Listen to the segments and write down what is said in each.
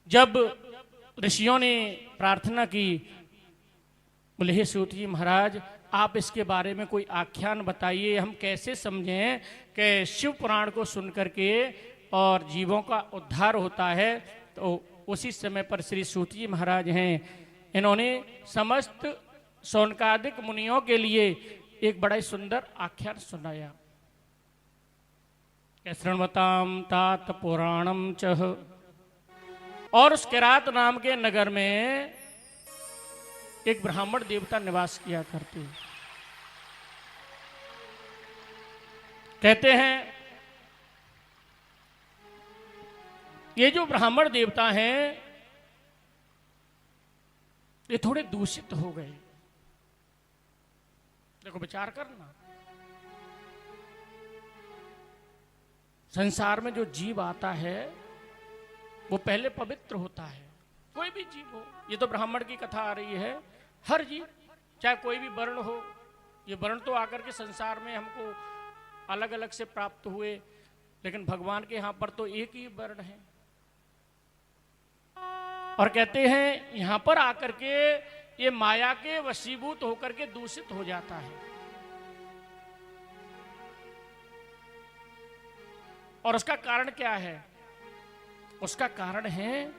जब ऋषियों ने प्रार्थना की, बोले हे सूत जी महाराज, आप इसके बारे में कोई आख्यान बताइए, हम कैसे समझें कि शिव पुराण को सुन करके और जीवों का उद्धार होता है। तो उसी समय पर श्री सूत जी महाराज हैं, इन्होंने समस्त शौनकादिक मुनियों के लिए एक बड़ा ही सुंदर आख्यान सुनाया। शृण्वताम तात पुराणम चह। और उस किरात नाम के नगर में एक ब्राह्मण देवता निवास किया करते। कहते हैं ये जो ब्राह्मण देवता हैं ये थोड़े दूषित हो गए। देखो विचार करना, संसार में जो जीव आता है वो पहले पवित्र होता है। कोई भी जीव हो, ये तो ब्राह्मण की कथा आ रही है, हर जीव चाहे कोई भी वर्ण हो, ये वर्ण तो आकर के संसार में हमको अलग अलग से प्राप्त हुए, लेकिन भगवान के यहां पर तो एक ही वर्ण है। और कहते हैं यहां पर आकर के ये माया के वशीभूत होकर के दूषित हो जाता है। और उसका कारण क्या है? उसका कारण है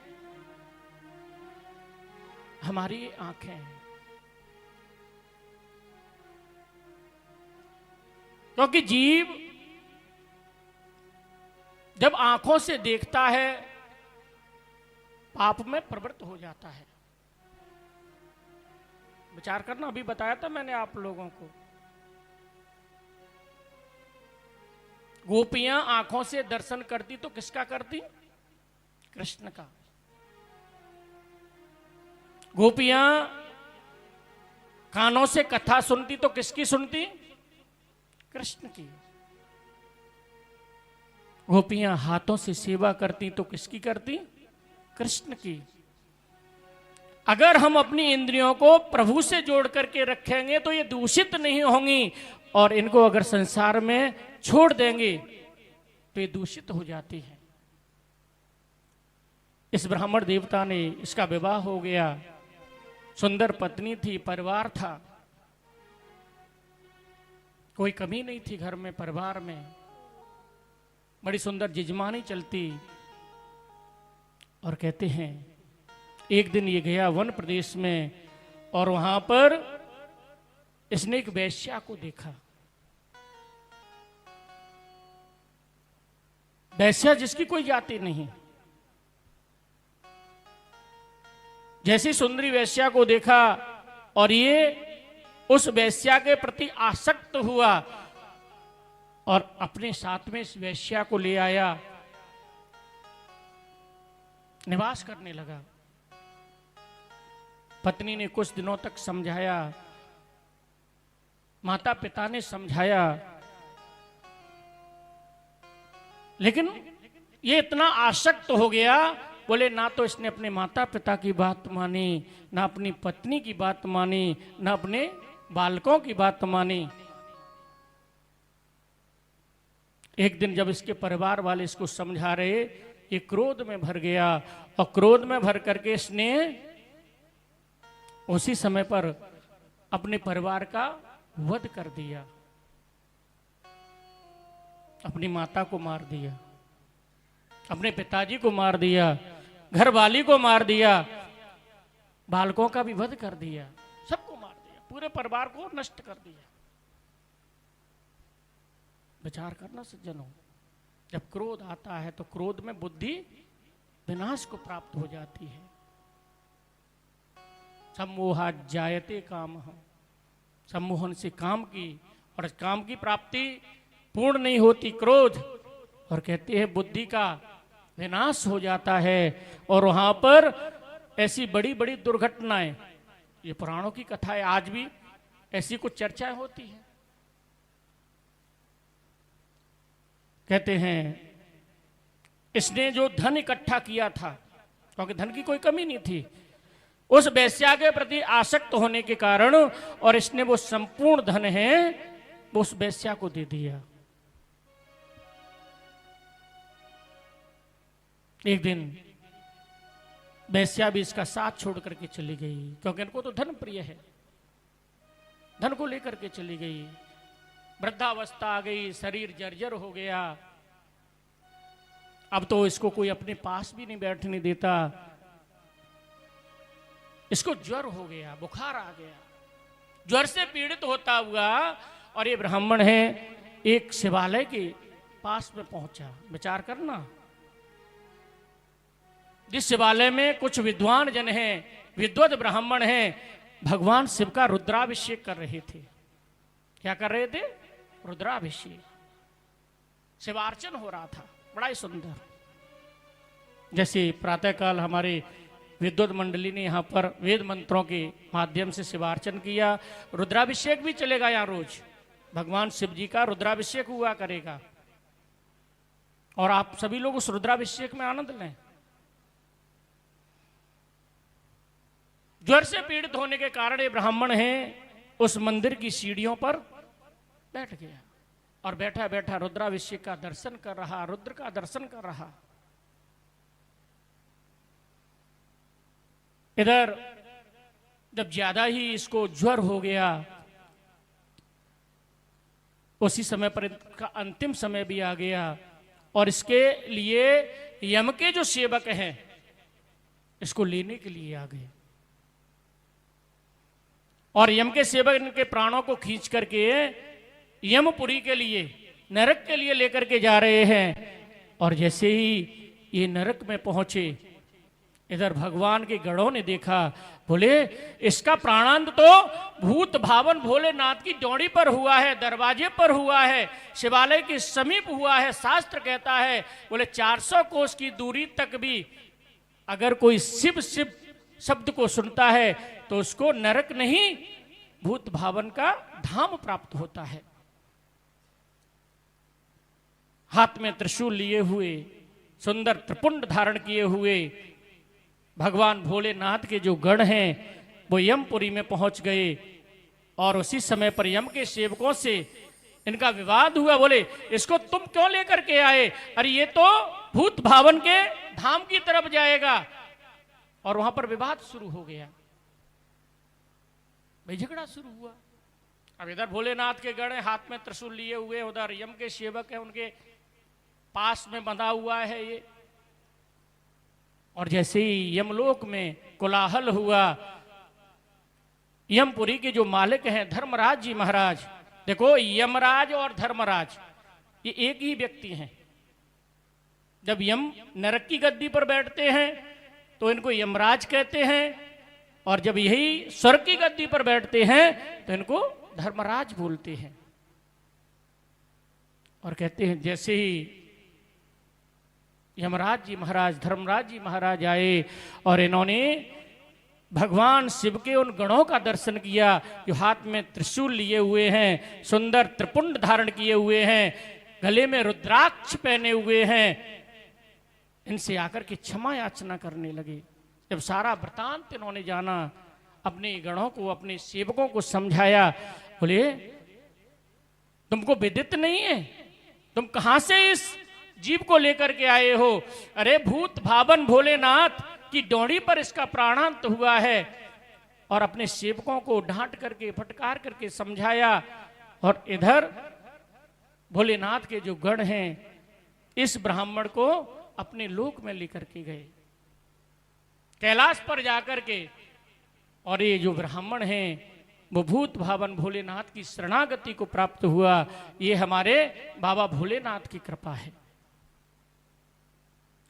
हमारी आंखें। क्योंकि जीव जब आंखों से देखता है पाप में प्रवृत्त हो जाता है। विचार करना, अभी बताया था मैंने आप लोगों को, गोपियां आंखों से दर्शन करती तो किसका करती? कृष्ण का। गोपियां कानों से कथा सुनती तो किसकी सुनती? कृष्ण की। गोपियां हाथों से सेवा करती तो किसकी करती? कृष्ण की। अगर हम अपनी इंद्रियों को प्रभु से जोड़ करके रखेंगे तो ये दूषित नहीं होंगी, और इनको अगर संसार में छोड़ देंगे तो ये दूषित हो जाती है। इस ब्राह्मण देवता ने, इसका विवाह हो गया, सुंदर पत्नी थी, परिवार था, कोई कमी नहीं थी घर में, परिवार में बड़ी सुंदर जिजमानी चलती। और कहते हैं एक दिन ये गया वन प्रदेश में, और वहां पर इसने एक वेश्या को देखा। वेश्या जिसकी कोई जाति नहीं। जैसी सुंदरी वेश्या को देखा और ये उस वेश्या के प्रति आसक्त हुआ और अपने साथ में इस वेश्या को ले आया, निवास करने लगा। पत्नी ने कुछ दिनों तक समझाया, माता पिता ने समझाया, लेकिन ये इतना आसक्त हो गया, बोले ना तो इसने अपने माता पिता की बात मानी, ना अपनी पत्नी की बात मानी, ना अपने बालकों की बात मानी। एक दिन जब इसके परिवार वाले इसको समझा रहे, ये क्रोध में भर गया, और क्रोध में भर करके इसने उसी समय पर अपने परिवार का वध कर दिया। अपनी माता को मार दिया, अपने पिताजी को मार दिया, घरवाली को मार दिया, बालकों का भी वध कर दिया, सबको मार दिया, पूरे परिवार को नष्ट कर दिया। विचार करना सज्जनों, जब क्रोध आता है तो क्रोध में बुद्धि विनाश को प्राप्त हो जाती है। सम्मोहात् जायते कामः, सम्मोहन से काम की, और काम की प्राप्ति पूर्ण नहीं होती क्रोध, और कहते हैं बुद्धि का विनाश हो जाता है। और वहां पर ऐसी बड़ी बड़ी दुर्घटनाएं, ये पुराणों की कथा है, आज भी ऐसी कुछ चर्चाएं होती हैं। कहते हैं इसने जो धन इकट्ठा किया था, क्योंकि धन की कोई कमी नहीं थी, उस वेश्या के प्रति आसक्त होने के कारण, और इसने वो संपूर्ण धन है वो उस वेश्या को दे दिया। एक दिन वैश्या भी इसका साथ छोड़ करके चली गई, क्योंकि इनको तो धन प्रिय है, धन को लेकर के चली गई। वृद्धावस्था आ गई, शरीर जर्जर हो गया, अब तो इसको कोई अपने पास भी नहीं बैठने देता। इसको ज्वर हो गया, बुखार आ गया, ज्वर से पीड़ित होता हुआ, और ये ब्राह्मण है एक शिवालय के पास में पहुंचा। विचार करना, जिस शिवालय में कुछ विद्वान जन हैं, विद्वत ब्राह्मण हैं, भगवान शिव का रुद्राभिषेक कर रहे थे। क्या कर रहे थे? रुद्राभिषेक, शिवार्चन हो रहा था, बड़ा ही सुंदर। जैसे प्रातःकाल हमारे विद्वत मंडली ने यहाँ पर वेद मंत्रों के माध्यम से शिवार्चन किया, रुद्राभिषेक भी चलेगा यहाँ रोज। भगवान शिव जी का रुद्राभिषेक हुआ करेगा, और आप सभी लोग उस रुद्राभिषेक में आनंद लें। ज्वर से पीड़ित होने के कारण ये ब्राह्मण है उस मंदिर की सीढ़ियों पर बैठ गया, और बैठा बैठा रुद्राभिषेक का दर्शन कर रहा, रुद्र का दर्शन कर रहा। इधर जब ज्यादा ही इसको ज्वर हो गया, उसी समय पर इनका अंतिम समय भी आ गया, और इसके लिए यम के जो सेवक हैं इसको लेने के लिए आ गए, और यम के सेवक इनके प्राणों को खींच करके यमपुरी के लिए, नरक के लिए लेकर के जा रहे हैं। और जैसे ही ये नरक में पहुंचे, इधर भगवान के गणों ने देखा, बोले इसका प्राणांत तो भूत भावन भोलेनाथ की डोरी पर हुआ है, दरवाजे पर हुआ है, शिवालय के समीप हुआ है। शास्त्र कहता है, बोले 400 कोस की दूरी तक भी अगर कोई शिव शिव शब्द को सुनता है तो उसको नरक नहीं, भूत भावन का धाम प्राप्त होता है। हाथ में त्रिशूल लिए हुए, सुंदर त्रिपुंड धारण किए हुए भगवान भोलेनाथ के जो गण हैं वो यमपुरी में पहुंच गए, और उसी समय पर यम के सेवकों से इनका विवाद हुआ। बोले इसको तुम क्यों लेकर के आए? अरे ये तो भूत भावन के धाम की तरफ जाएगा। और वहां पर विवाद शुरू हो गया, भाई झगड़ा शुरू हुआ। अब इधर भोलेनाथ के गण हाथ में त्रिशूल लिए हुए, उधर यम के सेवक है उनके पास में बंधा हुआ है ये। और जैसे ही यमलोक में कोलाहल हुआ, यमपुरी के जो मालिक हैं धर्मराज जी महाराज, देखो यमराज और धर्मराज ये एक ही व्यक्ति हैं। जब यम नरक की गद्दी पर बैठते हैं तो इनको यमराज कहते हैं, और जब यही स्वर्ग की गद्दी पर बैठते हैं तो इनको धर्मराज बोलते हैं। और कहते हैं जैसे ही यमराज जी महाराज, धर्मराज जी महाराज आए और इन्होंने भगवान शिव के उन गणों का दर्शन किया जो हाथ में त्रिशूल लिए हुए हैं, सुंदर त्रिपुंड धारण किए हुए हैं, गले में रुद्राक्ष पहने हुए हैं, इनसे आकर के क्षमा याचना करने लगे। जब सारा वृतांत इन्होंने जाना, अपने गणों को, अपने सेवकों को समझाया, बोले तुमको विदित नहीं है, तुम कहां से इस जीव को लेकर के आए हो? अरे भूत भावन भोलेनाथ की डोरी पर इसका प्राणांत हुआ है। और अपने सेवकों को डांट करके, फटकार करके समझाया। और इधर भोलेनाथ के जो गण हैं इस ब्राह्मण को अपने लोक में लेकर के गए, कैलाश पर जाकर के। और ये जो ब्राह्मण हैं वो भूत भावन भोलेनाथ की शरणागति को प्राप्त हुआ। ये हमारे बाबा भोलेनाथ की कृपा है।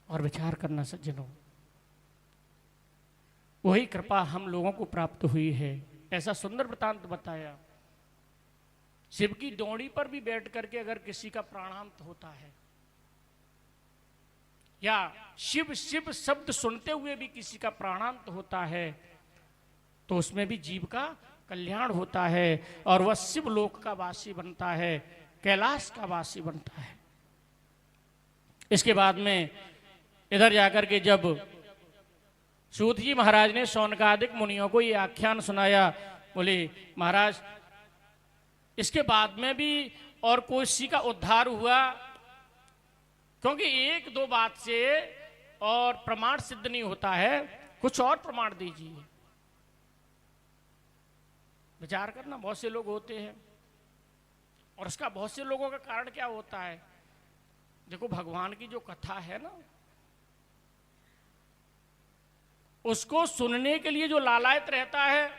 और विचार करना सज्जनों, वही कृपा हम लोगों को प्राप्त हुई है। ऐसा सुंदर वृतांत बताया, शिव की डोरी पर भी बैठ करके अगर किसी का प्राणांत होता है, या शिव शिव शब्द सुनते हुए भी किसी का प्राणांत होता है, तो उसमें भी जीव का कल्याण होता है और वह शिव लोक का वासी बनता है, कैलाश का वासी बनता है। इसके बाद में इधर जाकर के जब सूत जी महाराज ने शौनकादिक मुनियों को ये आख्यान सुनाया, बोले महाराज इसके बाद में भी और कोई का उद्धार हुआ? क्योंकि एक दो बात से और प्रमाण सिद्ध नहीं होता है। कुछ और प्रमाण दीजिए। विचार करना, बहुत से लोग होते हैं, और उसका बहुत से लोगों का कारण क्या होता है। देखो, भगवान की जो कथा है ना, उसको सुनने के लिए जो लालायत रहता है,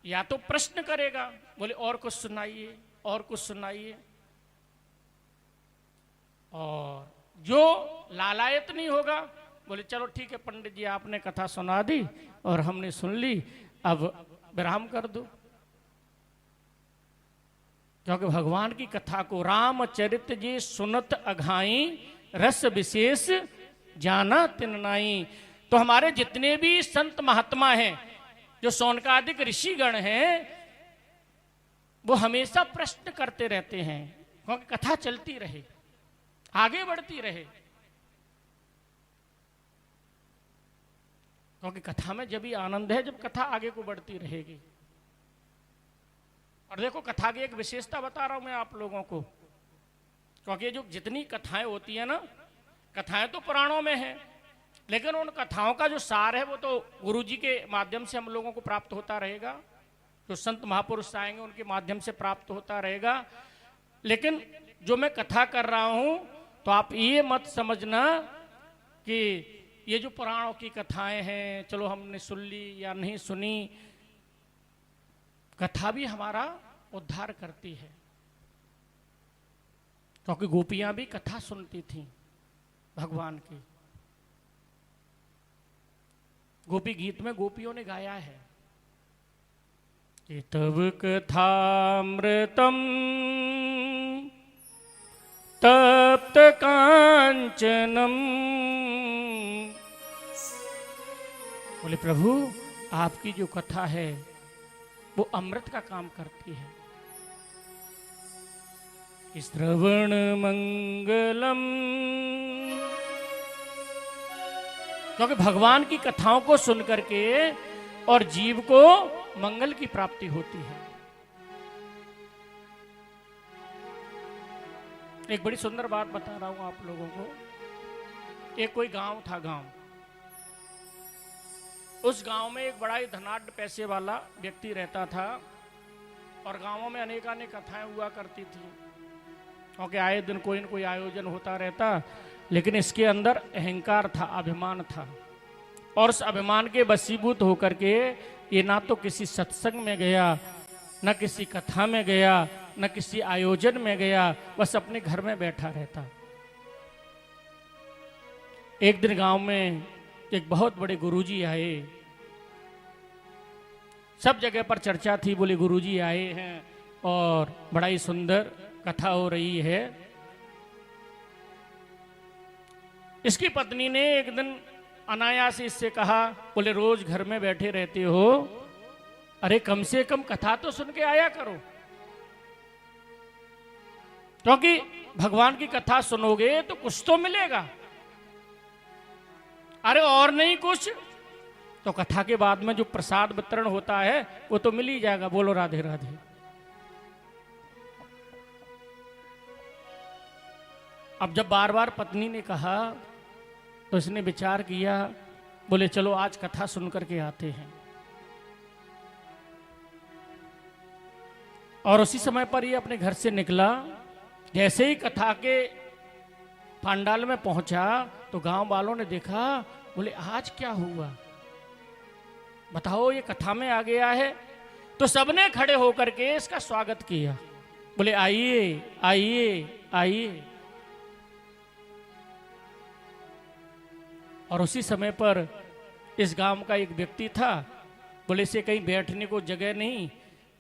या तो प्रश्न करेगा, बोले और कुछ सुनाइए, और कुछ सुनाइए। और जो लालायत नहीं होगा, बोले चलो ठीक है पंडित जी, आपने कथा सुना दी और हमने सुन ली, अब विराम कर दो। क्योंकि भगवान की कथा को रामचरित जी सुनत अघाई, रस विशेष जाना तिन नाई। तो हमारे जितने भी संत महात्मा हैं, जो शौनकादिक ऋषिगण हैं, वो हमेशा प्रश्न करते रहते हैं, क्योंकि कथा चलती रहे, आगे बढ़ती रहे। क्योंकि कथा में जब भी आनंद है, जब कथा आगे को बढ़ती रहेगी। और देखो, कथा की एक विशेषता बता रहा हूं मैं आप लोगों को, क्योंकि जो जितनी कथाएं होती है ना, कथाएं तो पुराणों में है, लेकिन उन कथाओं का जो सार है वो तो गुरु जी के माध्यम से हम लोगों को प्राप्त होता रहेगा, जो संत महापुरुष आएंगे उनके माध्यम से प्राप्त होता रहेगा। लेकिन जो मैं कथा कर रहा हूं, तो आप ये मत समझना कि ये जो पुराणों की कथाएं हैं, चलो हमने सुन ली या नहीं सुनी, कथा भी हमारा उद्धार करती है। क्योंकि गोपियां भी कथा सुनती थीं भगवान की। गोपी गीत में गोपियों ने गाया है कि तब कथामृतम तप्त कांचनम। बोले प्रभु, आपकी जो कथा है वो अमृत का काम करती है। श्रवण मंगलम, क्योंकि भगवान की कथाओं को सुन करके और जीव को मंगल की प्राप्ति होती है। एक बड़ी सुंदर बात बता रहा हूं आप लोगों को। एक कोई गांव था, गांव, उस गांव में एक बड़ा ही धनाढ्य पैसे वाला व्यक्ति रहता था, और गांवों में अनेकानेक कथाएं हुआ करती थी, क्योंकि आए दिन कोई न कोई आयोजन होता रहता। लेकिन इसके अंदर अहंकार था, अभिमान था, और उस अभिमान के वशीभूत होकर के ये ना तो किसी सत्संग में गया, न किसी कथा में गया, न किसी आयोजन में गया, बस अपने घर में बैठा रहता। एक दिन गांव में एक बहुत बड़े गुरुजी आए, सब जगह पर चर्चा थी, बोले गुरुजी आए हैं और बड़ा ही सुंदर कथा हो रही है। इसकी पत्नी ने एक दिन अनायास इससे कहा, बोले रोज घर में बैठे रहते हो, अरे कम से कम कथा तो सुन के आया करो, क्योंकि भगवान की कथा सुनोगे तो कुछ तो मिलेगा। अरे और नहीं कुछ तो कथा के बाद में जो प्रसाद वितरण होता है वो तो मिल ही जाएगा। बोलो राधे राधे। अब जब बार बार पत्नी ने कहा तो इसने विचार किया, बोले चलो आज कथा सुन करके आते हैं। और उसी समय पर ये अपने घर से निकला। जैसे ही कथा के पांडाल में पहुंचा तो गांव वालों ने देखा, बोले आज क्या हुआ, बताओ, ये कथा में आ गया है। तो सबने खड़े होकर के इसका स्वागत किया, बोले आइए आइए आइए। और उसी समय पर इस गांव का एक व्यक्ति था, बोले इसे कहीं बैठने को जगह नहीं,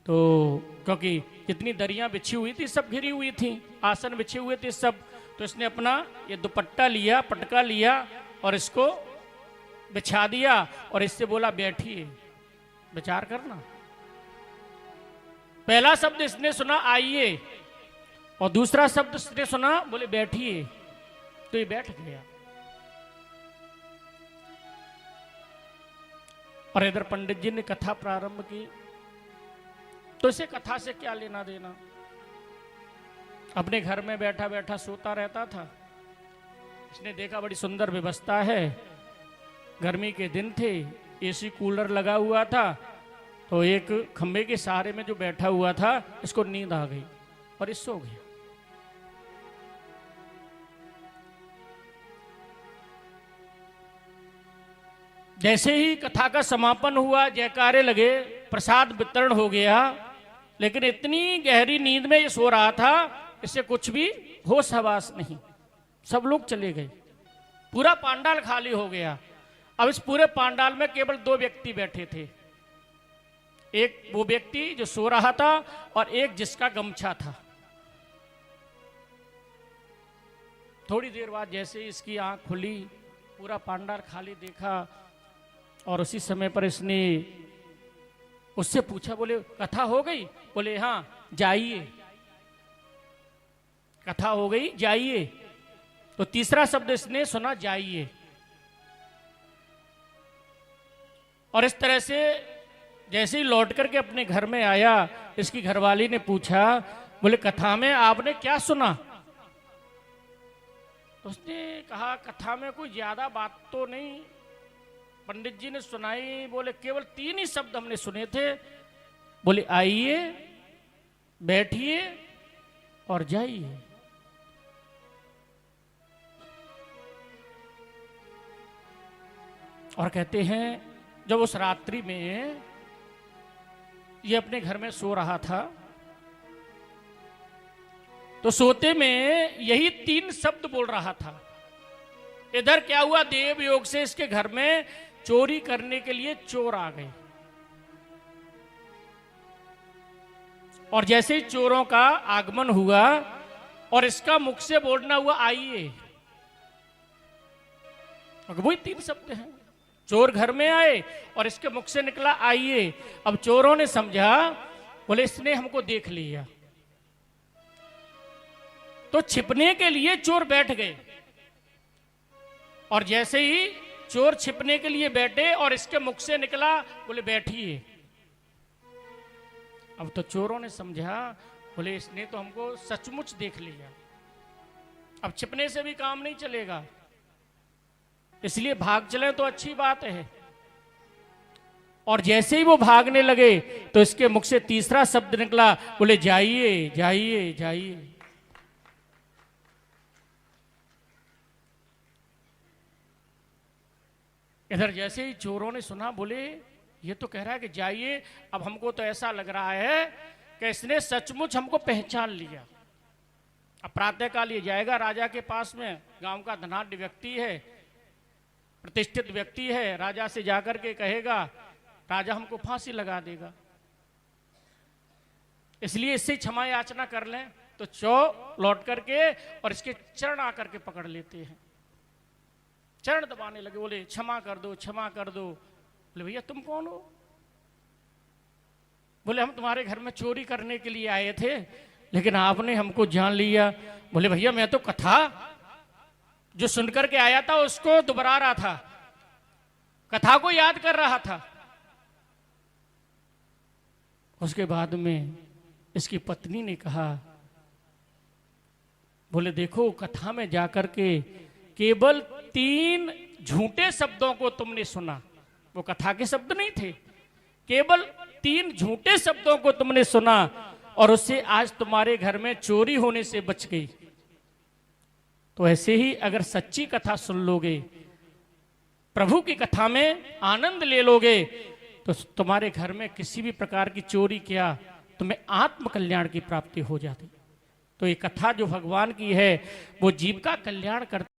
तो क्योंकि जितनी दरियां बिछी हुई थी सब घिरी हुई थी, आसन बिछे हुए थे सब, तो इसने अपना ये दुपट्टा लिया, पटका लिया और इसको बिछा दिया और इससे बोला बैठिए। विचार करना, पहला शब्द इसने सुना आइए, और दूसरा शब्द इसने सुना बोले बैठिए, तो ये बैठ गया। और इधर पंडित जी ने कथा प्रारंभ की, तो इसे कथा से क्या लेना देना, अपने घर में बैठा बैठा सोता रहता था। इसने देखा बड़ी सुंदर व्यवस्था है, गर्मी के दिन थे, एसी कूलर लगा हुआ था, तो एक खंबे के सहारे में जो बैठा हुआ था, इसको नींद आ गई और ये सो गया। जैसे ही कथा का समापन हुआ, जयकारे लगे, प्रसाद वितरण हो गया, लेकिन इतनी गहरी नींद में ये सो रहा था, इससे कुछ भी होश हवास नहीं। सब लोग चले गए, पूरा पांडाल खाली हो गया। अब इस पूरे पांडाल में केवल 2 व्यक्ति बैठे थे, एक वो व्यक्ति जो सो रहा था और एक जिसका गमछा था। थोड़ी देर बाद जैसे ही इसकी आंख खुली, पूरा पांडाल खाली देखा, और उसी समय पर इसने उससे पूछा, बोले कथा हो गई? बोले हाँ, जाइए। कथा हो गई, जाइए। तो तीसरा शब्द इसने सुना, जाइए। और इस तरह से जैसे ही लौट करके अपने घर में आया, इसकी घरवाली ने पूछा, बोले कथा में आपने क्या सुना? तो उसने कहा, कथा में कोई ज्यादा बात तो नहीं पंडित जी ने सुनाई, बोले केवल 3 ही शब्द हमने सुने थे। बोले आइए, बैठिए और जाइए। और कहते हैं जब उस रात्रि में ये अपने घर में सो रहा था, तो सोते में यही 3 शब्द बोल रहा था। इधर क्या हुआ, देव योग से इसके घर में चोरी करने के लिए चोर आ गए, और जैसे ही चोरों का आगमन हुआ और इसका मुख से बोलना हुआ आइए, वही 3 शब्द हैं। चोर घर में आए और इसके मुख से निकला आइए। अब चोरों ने समझा, बोले इसने हमको देख लिया, तो छिपने के लिए चोर बैठ गए। और जैसे ही चोर छिपने के लिए बैठे और इसके मुख से निकला, बोले बैठिए। अब तो चोरों ने समझा, बोले इसने तो हमको सचमुच देख लिया, अब छिपने से भी काम नहीं चलेगा, इसलिए भाग चले तो अच्छी बात है। और जैसे ही वो भागने लगे, तो इसके मुख से तीसरा शब्द निकला, बोले जाइए जाइए जाइए। इधर जैसे ही चोरों ने सुना, बोले ये तो कह रहा है कि जाइए, अब हमको तो ऐसा लग रहा है कि इसने सचमुच हमको पहचान लिया। अब प्रातःकाल ये जाएगा राजा के पास में, गांव का धनाढ्य व्यक्ति है, प्रतिष्ठित व्यक्ति है, राजा से जाकर के कहेगा, राजा हमको फांसी लगा देगा, इसलिए इससे क्षमा याचना कर लें। तो चोर लौट करके और इसके चरण आकर के पकड़ लेते हैं, चरण दबाने लगे, बोले क्षमा कर दो, क्षमा कर दो। बोले भैया तुम कौन हो? बोले हम तुम्हारे घर में चोरी करने के लिए आए थे, लेकिन आपने हमको जान लिया। बोले भैया मैं तो कथा जो सुनकर के आया था उसको दोहरा रहा था, कथा को याद कर रहा था। उसके बाद में इसकी पत्नी ने कहा, बोले देखो कथा में जाकर के केवल 3 झूठे शब्दों को तुमने सुना, वो कथा के शब्द नहीं थे, केवल 3 झूठे शब्दों को तुमने सुना, और उससे आज तुम्हारे घर में चोरी होने से बच गई। तो ऐसे ही अगर सच्ची कथा सुन लोगे, प्रभु की कथा में आनंद ले लोगे, तो तुम्हारे घर में किसी भी प्रकार की चोरी क्या, तुम्हें आत्म कल्याण की प्राप्ति हो जाती। तो ये कथा जो भगवान की है, वो जीव का कल्याण करती